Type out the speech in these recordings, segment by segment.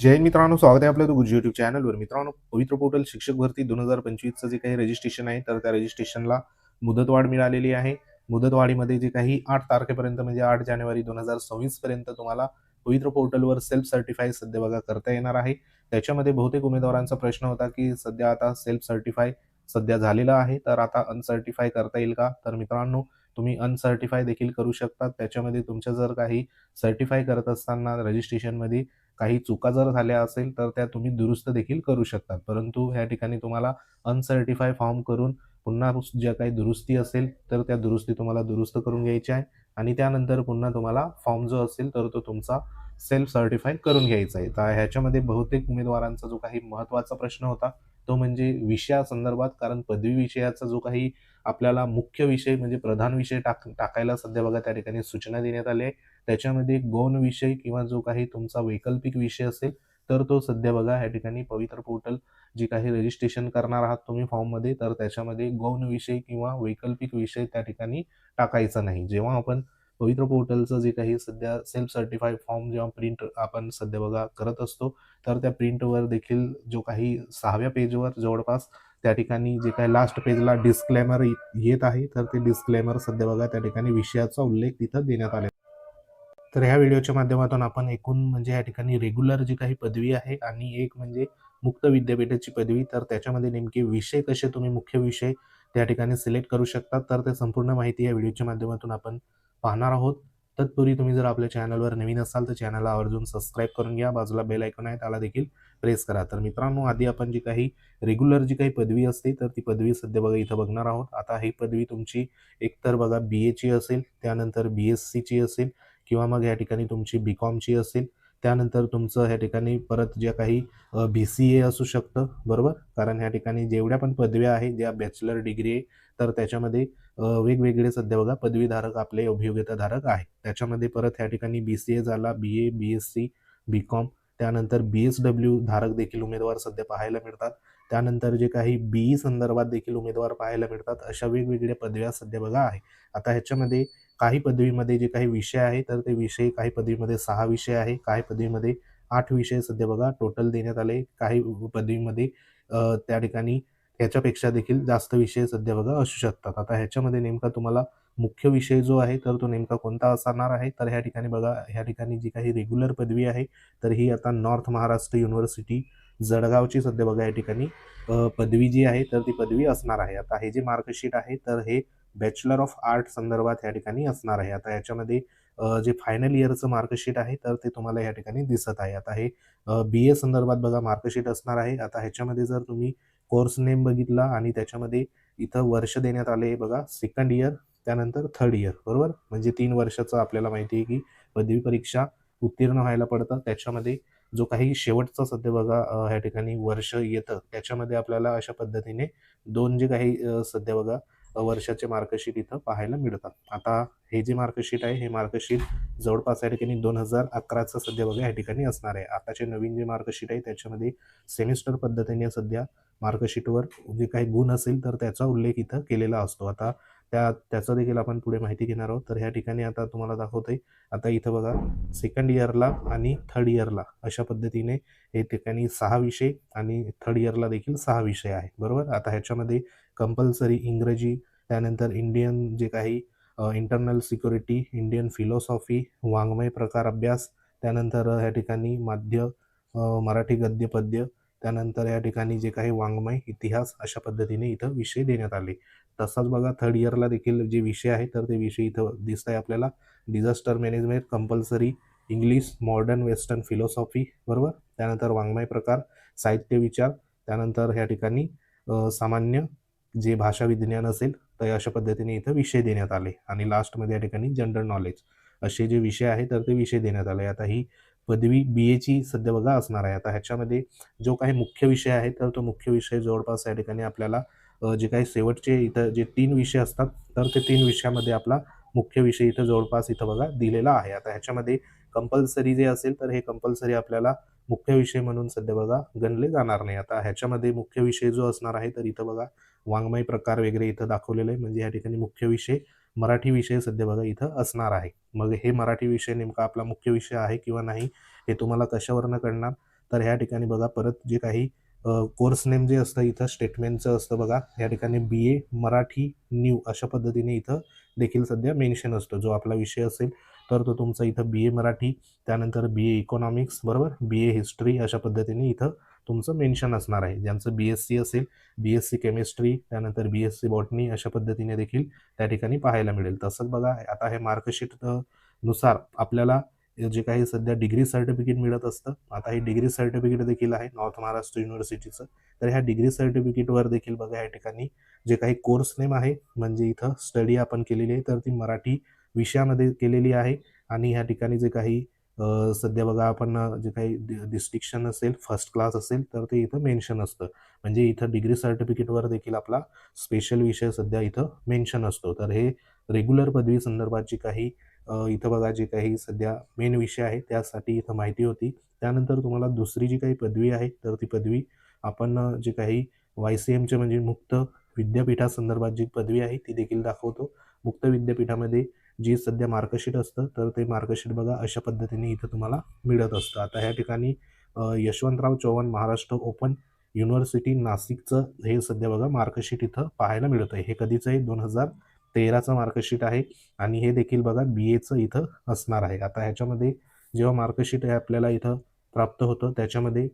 जय मित्रांनो, स्वागत आहे आपलं यूट्यूब चॅनलवर. मित्रांनो, पवित्र पोर्टल शिक्षक भरती 2025चं जे काही रजिस्ट्रेशन आहे, तर त्या रजिस्ट्रेशनला मुदतवाढ मिळालेली आहे. मुदतवाढीमध्ये जे काही 8 तारखेपर्यंत म्हणजे 8 जानेवारी 2026 पर्यंत तुम्हाला पवित्र पोर्टलवर सेल्फ सर्टिफाय सध्या बघा करता येणार आहे. त्याच्यामध्ये बहुतेक उमेदवारांचा प्रश्न होता, की सध्या आता सेल्फ सर्टिफाय सध्या झालेलं आहे, तर आता अनसर्टिफाय करता येईल का? तर मित्रांनो, तुम्ही अनसर्टिफाय देखील करू शकता. त्याच्यामध्ये तुमच्या जर काही सर्टिफाय करत असताना रजिस्ट्रेशनमध्ये काही चुका जर झाल्या असेल तर त्या तुम्ही दुरुस्त देखील करू शकता. परंतु ह्या ठिकाणी तुम्हाला अनसर्टिफाय फॉर्म करून पुन्हा ज्या काही दुरुस्ती असेल तर त्या दुरुस्ती तुम्हाला दुरुस्त करून घ्यायची आहे आणि त्यानंतर पुन्हा तुम्हाला फॉर्म जो असेल तर तो तुमचा सेल्फ सर्टिफाय करून घ्यायचा आहे. तर ह्याच्यामध्ये बहुतेक उमेदवारांचा जो काही महत्त्वाचा प्रश्न होता तो म्हणजे विषयासंदर्भात, कारण पदवी विषयाचा जो काही आपल्याला मुख्य विषय म्हणजे प्रधान विषय टाकायला सध्या बघा त्या ठिकाणी सूचना देण्यात आली आहे. त्याच्यामध्ये गौण विषय किंवा जो काही तुमचा वैकल्पिक विषय असेल तर तो सध्या बघा या ठिकाणी पवित्र पोर्टल जी काही रजिस्ट्रेशन करणार आहात तुम्ही फॉर्ममध्ये, तर त्याच्यामध्ये गौण विषय किंवा वैकल्पिक विषय त्या ठिकाणी टाकायचा नाही. जेव्हा आपण पवित्र पोर्टलचं जे काही सध्या सेल्फ सर्टिफाईड फॉर्म जेव्हा प्रिंट आपण सध्या बघा करत असतो, तर त्या प्रिंटवर देखील जो काही 6व्या पेजवर जवळपास त्या ठिकाणी जे काही लास्ट पेजला डिस्क्लेमर येत आहे, तर ते डिस्क्लेमर सध्या बघा त्या ठिकाणी विषयाचा उल्लेख तिथं देण्यात आला. तर ह्या व्हिडिओच्या माध्यमातून आपण एकूण म्हणजे या ठिकाणी रेग्युलर जी काही पदवी आहे आणि एक म्हणजे मुक्त विद्यापीठाची पदवी, तर त्याच्यामध्ये नेमके विषय कसे तुम्ही मुख्य विषय त्या ठिकाणी सिलेक्ट करू शकता, तर ते संपूर्ण माहिती या व्हिडिओच्या माध्यमातून आपण पाहणार आहोत. तत्पूर्वी तुम्ही जर आपल्या चॅनलवर नवीन असाल तर चॅनलला आवर्जून सबस्क्राईब करून घ्या. बाजूला बेल आयकॉन आहे त्याला देखील प्रेस करा. तर मित्रांनो, आधी आपण जी काही रेग्युलर जी काही पदवी असते तर ती पदवी सध्या बघा इथं बघणार आहोत. आता ही पदवी तुमची एकतर बघा BA असेल, त्यानंतर BSc असेल किंवा मग या ठिकाणी तुमची BComची असेल, त्यानंतर तुमचं ह्या ठिकाणी परत ज्या काही BCA असू शकतं, बरोबर. कारण ह्या ठिकाणी जेवढ्या पण पदव्या आहेत ज्या बॅचलर डिग्री आहे तर त्याच्यामध्ये वेगवेगळे सध्या बघा पदवीधारक आपले अभियोग्यताधारक आहे. त्याच्यामध्ये परत ह्या ठिकाणी BCA झाला, BA, BSc, BCom, त्यानंतर BSW धारक देखील उमेदवार सध्या पाहायला मिळतात. त्यानंतर जे काही BE संदर्भात देखील उमेदवार पाहायला मिळतात. अशा वेगवेगळ्या पदव्या सध्या बघा आहे. आता ह्याच्यामध्ये काही पदवीमध्ये जे काही विषय आहे तर ते विषय काही पदवीमध्ये 6 विषय आहे, काही पदवीमध्ये 8 विषय सध्या बघा टोटल देण्यात आले. काही पदवीमध्ये त्या ठिकाणी ह्याच्यापेक्षा देखील जास्त विषय सध्या बघा असू शकतात. आता ह्याच्यामध्ये नेमका तुम्हाला मुख्य विषय जो आहे तर तो नेमका कोणता असणार आहे, तर ह्या ठिकाणी बघा ह्या ठिकाणी जी काही रेग्युलर पदवी आहे तर ही आता नॉर्थ महाराष्ट्र युनिव्हर्सिटी जळगावची सध्या बघा या ठिकाणी पदवी जी आहे तर ती पदवी असणार आहे. आता हे जे मार्कशीट आहे तर हे बॅचलर ऑफ आर्ट संदर्भात या ठिकाणी असणार आहे. आता याच्यामध्ये जे फायनल इयरचं मार्कशीट आहे तर ते तुम्हाला या ठिकाणी दिसत आहे. आता हे BA संदर्भात बघा मार्कशीट असणार आहे. आता ह्याच्यामध्ये जर तुम्ही कोर्स नेम बघितला आणि त्याच्यामध्ये इथं वर्ष देण्यात आले बघा, सेकंड इयर त्यानंतर थर्ड इयर, बरोबर. म्हणजे 3 वर्षाचं आपल्याला माहिती आहे की पदवी परीक्षा उत्तीर्ण व्हायला पडतं. त्याच्यामध्ये जो काही शेवटचा सध्या बघा ह्या ठिकाणी वर्ष येतं त्याच्यामध्ये आपल्याला अशा पद्धतीने 2 जे काही सध्या बघा वर्षाचे मार्कशीट इथं पाहायला मिळतात. आता हे जे मार्कशीट आहे हे मार्कशीट जवळपास या ठिकाणी 2011चं सध्या बघा या ठिकाणी असणार आहे. आताचे नवीन जे मार्कशीट आहे त्याच्यामध्ये सेमिस्टर पद्धतीने सध्या मार्कशीटवर जे काही गुण असेल तर त्याचा उल्लेख इथं केलेला असतो. आता त्याचा देखील आपण पुढे माहिती घेणार आहोत. तर ह्या ठिकाणी आता तुम्हाला दाखवतोय. आता इथं बघा सेकंड इयरला आणि थर्ड इयरला अशा पद्धतीने हे ठिकाणी 6 विषय आणि थर्ड इयरला देखील 6 विषय आहे, बरोबर. आता ह्याच्यामध्ये कंपल्सरी इंग्रजी, त्यानंतर इंडियन जे काही इंटरनल सिक्युरिटी, इंडियन फिलॉसॉफी, वाङ्मय प्रकार अभ्यास, त्यानंतर ह्या ठिकाणी माध्य मराठी गद्य पद्य, त्यानंतर या ठिकाणी जे काही वाङ्मय इतिहास अशा पद्धतीने इथं विषय देण्यात आले. तसाच बघा थर्ड इयरला देखील जे विषय आहे तर ते विषय इथं दिसत आहे आपल्याला. Disaster management compulsory, English, modern western philosophy, बरोबर. त्यानंतर वाङ्मय प्रकार, साहित्य विचार, त्यानंतर ह्या ठिकाणी सामान्य जे भाषा विज्ञान असेल तर अशा पद्धतीने इथं विषय देण्यात आले आणि लास्टमध्ये या ठिकाणी जनरल नॉलेज असे जे विषय आहे तर ते विषय देण्यात आले. आता ही पदवी BAची सध्या बघा असणार आहे. आता ह्याच्यामध्ये जो काही मुख्य विषय आहे तर तो मुख्य विषय जवळपास या ठिकाणी आपल्याला जे काही शेवटचे इथं जे 3 विषय असतात तर ते 3 विषयामध्ये आपला मुख्य विषय इथं जवळपास इथं बघा दिलेला आहे. आता ह्याच्यामध्ये कंपल्सरी जे असेल तर हे कंपल्सरी आपल्याला मुख्य विषय म्हणून सध्या बघा गणले जाणार नाही. आता ह्याच्यामध्ये मुख्य विषय जो असणार आहे तर इथं बघा वाङ्मय प्रकार वगैरे इथं दाखवलेलं आहे. म्हणजे या ठिकाणी मुख्य विषय मराठी विषय सध्या बघा इथं असणार आहे. मग हे मराठी विषय नेमका आपला मुख्य विषय आहे किंवा नाही हे तुम्हाला कशावरनं कळणार, तर ह्या ठिकाणी बघा परत जे काही कोर्स नेम जे असतं इथं स्टेटमेंटचं असतं बघा, या ठिकाणी BA मराठी न्यू अशा पद्धतीने इथं देखील सध्या मेन्शन असतो. जो आपला विषय असेल तर तो तुमचा इथं BA मराठी, त्यानंतर BA इकॉनॉमिक्स बरोबर, BA हिस्ट्री अशा पद्धतीने इथं तुमचं मेन्शन असणार आहे. ज्यांचं BSc असेल, BSc केमिस्ट्री, त्यानंतर BSc बॉटनी अशा पद्धतीने देखील त्या ठिकाणी पाहायला मिळेल. तसंच बघा आता हे मार्कशीट नुसार आपल्याला जे काही सध्या डिग्री सर्टिफिकेट मिळत असतं. आता हे डिग्री सर्टिफिकेट देखील आहे नॉर्थ महाराष्ट्र युनिव्हर्सिटीचं. तर ह्या डिग्री सर्टिफिकेटवर देखील बघा या ठिकाणी जे काही कोर्स नेम आहे, म्हणजे इथं स्टडी आपण केलेली आहे तर ती मराठी विषयामध्ये केलेली आहे. आणि ह्या ठिकाणी जे काही सध्या बघा आपण जे काही डिस्टिंक्शन असेल, फर्स्ट क्लास असेल तर ते इथं मेन्शन असतं. म्हणजे इथं डिग्री सर्टिफिकेटवर देखील आपला स्पेशल विषय सध्या इथं मेन्शन असतो. तर हे रेग्युलर पदवी संदर्भात जी काही इथं बघा जे काही सध्या मेन विषय आहे त्यासाठी इथं माहिती होती. त्यानंतर तुम्हाला दुसरी जी काही पदवी आहे तर ती पदवी आपण जे काही YCMचे म्हणजे मुक्त विद्यापीठासंदर्भात जी पदवी आहे ती देखील दाखवतो. मुक्त विद्यापीठामध्ये जी सध्या मार्कशीट असतं तर ते मार्कशीट बघा अशा पद्धतीने इथं तुम्हाला मिळत असतं. आता ह्या ठिकाणी यशवंतराव चव्हाण महाराष्ट्र ओपन युनिव्हर्सिटी नाशिकचं हे सध्या बघा मार्कशीट इथं पाहायला मिळत आहे. हे कधीचं आहे 2013चं मार्कशीट आहे आणि हे देखील बघा BAचं इथं असणार आहे. आता ह्याच्यामध्ये जेव्हा मार्कशीट हे आपल्याला इथं प्राप्त होतं त्याच्यामध्ये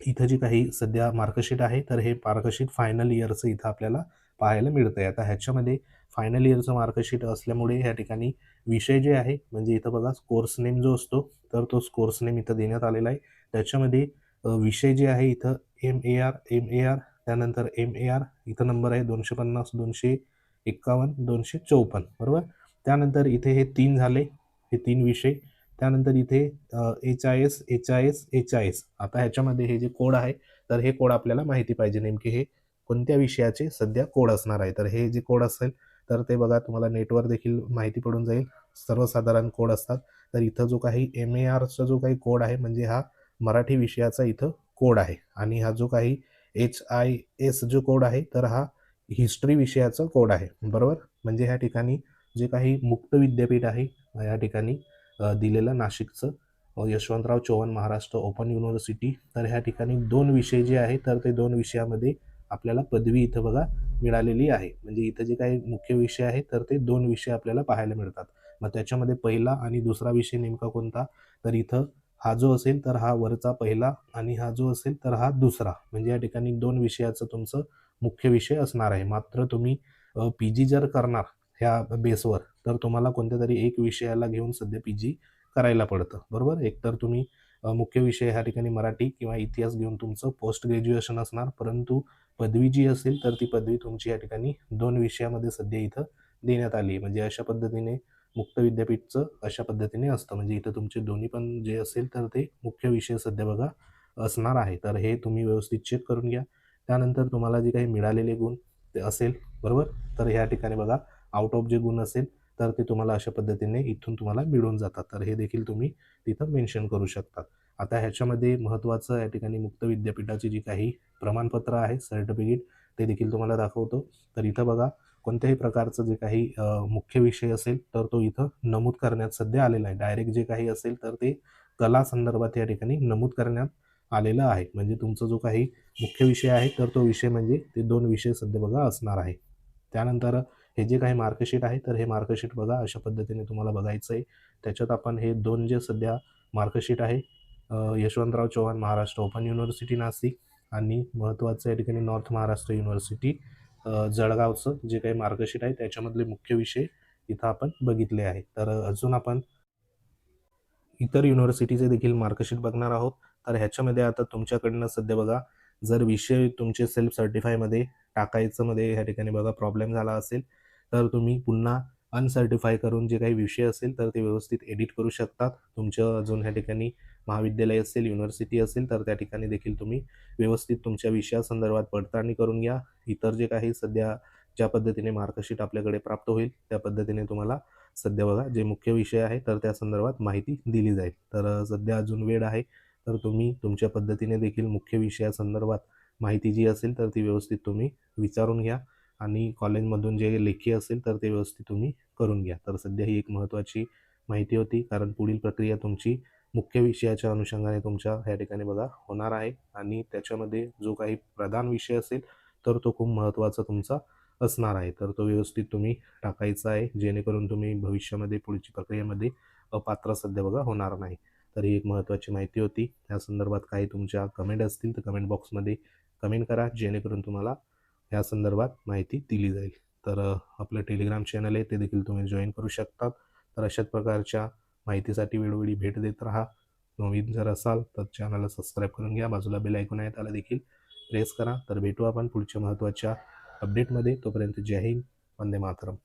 इथं जी काही सध्या मार्कशीट आहे तर हे मार्कशीट फायनल इयरचं इथं आपल्याला पाहायला मिळतं आहे. आता ह्याच्यामध्ये फायनल इयरचं मार्कशीट असल्यामुळे ह्या ठिकाणी विषय जे आहे म्हणजे इथं बघा कोर्स नेम जो असतो तर तो कोर्स नेम इथं देण्यात आलेला आहे. त्याच्यामध्ये विषय जे आहे इथं MAR त्यानंतर MAR इथं नंबर आहे 250, 251, 254 बरोबर. त्यानंतर इथे हे 3 झाले, हे 3 विषय. त्यानंतर इथे HIS. आता ह्याच्यामध्ये हे जे कोड आहे तर हे कोड आपल्याला माहिती पाहिजे नेमके हे कोणत्या विषयाचे सध्या कोड असणार आहे. तर हे जे कोड असेल तर ते बघा तुम्हाला नेटवर देखील माहिती पडून जाईल. सर्वसाधारण कोड असतात. तर इथं जो काही MARचा जो काही कोड आहे म्हणजे हा मराठी विषयाचा इथं कोड आहे आणि हा जो काही HIS जो कोड आहे तर हा हिस्ट्री विषयाचा कोड आहे बरोबर. म्हणजे ह्या ठिकाणी जे काही मुक्त विद्यापीठ आहे या ठिकाणी दिलेलं नाशिकचं यशवंतराव चव्हाण महाराष्ट्र ओपन युनिव्हर्सिटी. तर ह्या ठिकाणी 2 विषय जे आहे तर ते 2 विषयामध्ये आपल्याला पदवी इथं बघा मिळालेली आहे. म्हणजे इथं जे काही मुख्य विषय आहे तर ते 2 विषय आपल्याला पाहायला मिळतात. मग त्याच्यामध्ये पहिला आणि दुसरा विषय नेमका कोणता, तर इथं हा जो असेल तर हा वरचा पहिला आणि हा जो असेल तर हा दुसरा. म्हणजे या ठिकाणी 2 विषयाचं तुमचं मुख्य विषय असणार आहे. मात्र तुम्ही PG जर करणार ह्या बेसवर तर तुम्हाला कोणत्यातरी एक विषयाला घेऊन सध्या PG करायला पडतं बरोबर. एकतर तुम्ही मुख्य विषय ह्या ठिकाणी मराठी किंवा इतिहास घेऊन तुमचं पोस्ट ग्रॅज्युएशन असणार, परंतु पदवी जी असेल तर ती पदवी तुमची या ठिकाणी 2 विषयामध्ये सध्या इथं देण्यात आली आहे. म्हणजे अशा पद्धतीने मुक्त विद्यापीठचं अशा पद्धतीने असतं. म्हणजे इथं तुमचे दोन्ही पण जे असेल तर ते मुख्य विषय सध्या बघा असणार आहे. तर हे तुम्ही व्यवस्थित चेक करून घ्या. त्यानंतर तुम्हाला जे काही मिळालेले गुण ते असेल बरोबर. तर ह्या ठिकाणी बघा आउट ऑफ जे गुण असेल तर ते तुम्हाला अशा पद्धतीने इथून तुम्हाला मिळून जातात. तर हे देखील तुम्ही तिथं मेन्शन करू शकतात. आता ह्याच्यामध्ये महत्त्वाचं या ठिकाणी मुक्त विद्यापीठाची जी काही प्रमाणपत्र आहे, सर्टिफिकेट ते देखील तुम्हाला दाखवतो. तर इथं बघा कोणत्याही प्रकारचं जे काही मुख्य विषय असेल तर तो इथं नमूद करण्यात सध्या आलेला आहे. डायरेक्ट जे काही असेल तर ते कला संदर्भात या ठिकाणी नमूद करण्यात आलेलं आहे. म्हणजे तुमचा जो काही मुख्य विषय आहे तर तो विषय म्हणजे ते 2 विषय सध्या बघा असणार आहे. त्यानंतर हे जे काही मार्कशीट आहे तर हे मार्कशीट बघा अशा पद्धतीने तुम्हाला बघायचं आहे. त्याच्यात आपण हे 2 जे सध्या मार्कशीट आहे यशवंतराव चव्हाण महाराष्ट्र ओपन युनिव्हर्सिटी नाशिक आणि महत्त्वाचं या ठिकाणी नॉर्थ महाराष्ट्र युनिव्हर्सिटी जळगावचं जे काही मार्कशीट आहे त्याच्यामधले मुख्य विषय इथं आपण बघितले आहे. तर अजून आपण इतर युनिव्हर्सिटीचे देखील मार्कशीट बघणार आहोत. तर ह्याच्यामध्ये आता तुमच्याकडनं सध्या बघा जर विषय तुमचे सेल्फ सर्टिफायमध्ये टाकायचं मध्ये ह्या ठिकाणी बघा प्रॉब्लेम झाला असेल तर तुम्ही पुन्हा अनसर्टिफाय करून जे काही विषय असेल तर ते व्यवस्थित एडिट करू शकतात. तुमचं अजून ह्या ठिकाणी महाविद्यालय असेल, युनिव्हर्सिटी असेल तर त्या ठिकाणी देखील तुम्ही व्यवस्थित तुमच्या विषयासंदर्भात पडताळणी करून घ्या. इतर जे काही सध्या ज्या पद्धतीने मार्कशीट आपल्याकडे प्राप्त होईल त्या पद्धतीने तुम्हाला सध्या बघा जे मुख्य विषय आहे तर त्या संदर्भात माहिती दिली जाईल. तर सध्या अजून वेळ आहे तर तुम्ही तुमच्या पद्धतीने देखील मुख्य विषयासंदर्भात माहिती जी असेल तर ती व्यवस्थित तुम्ही विचारून घ्या आणि कॉलेजमधून जे लेखी असेल तर ते व्यवस्थित तुम्ही करून घ्या. तर सध्या ही एक महत्त्वाची माहिती होती कारण पुढील प्रक्रिया तुमची मुख्य विषयाच्या अनुषंगाने तुमच्या ह्या ठिकाणी बघा होणार आहे आणि त्याच्यामध्ये जो काही प्रधान विषय असेल तर तो खूप महत्त्वाचा तुमचा असणार आहे. तर तो व्यवस्थित तुम्ही टाकायचा आहे, जेणेकरून तुम्ही भविष्यामध्ये पुढची प्रक्रियेमध्ये अपात्र सध्या बघा होणार नाही. तर ही एक महत्त्वाची माहिती होती. या संदर्भात काही तुमच्या कमेंट असतील तर कमेंट बॉक्समध्ये कमेंट करा, जेणेकरून तुम्हाला या संदर्भात माहिती दिली जाईल. तर आपलं टेलिग्राम चॅनल आहे ते देखील तुम्ही जॉईन करू शकता. तर अशाच प्रकारच्या माहितीसाठी वेळोवेळी भेट देत राहा. नवीन जर असाल तर चॅनलला सबस्क्राईब करून घ्या. बाजूला बेल आयकॉन आहे त्याला देखील प्रेस करा. तर भेटू आपण पुढच्या महत्त्वाच्या अपडेटमध्ये. तोपर्यंत जय हिंद, वंदे मातरम.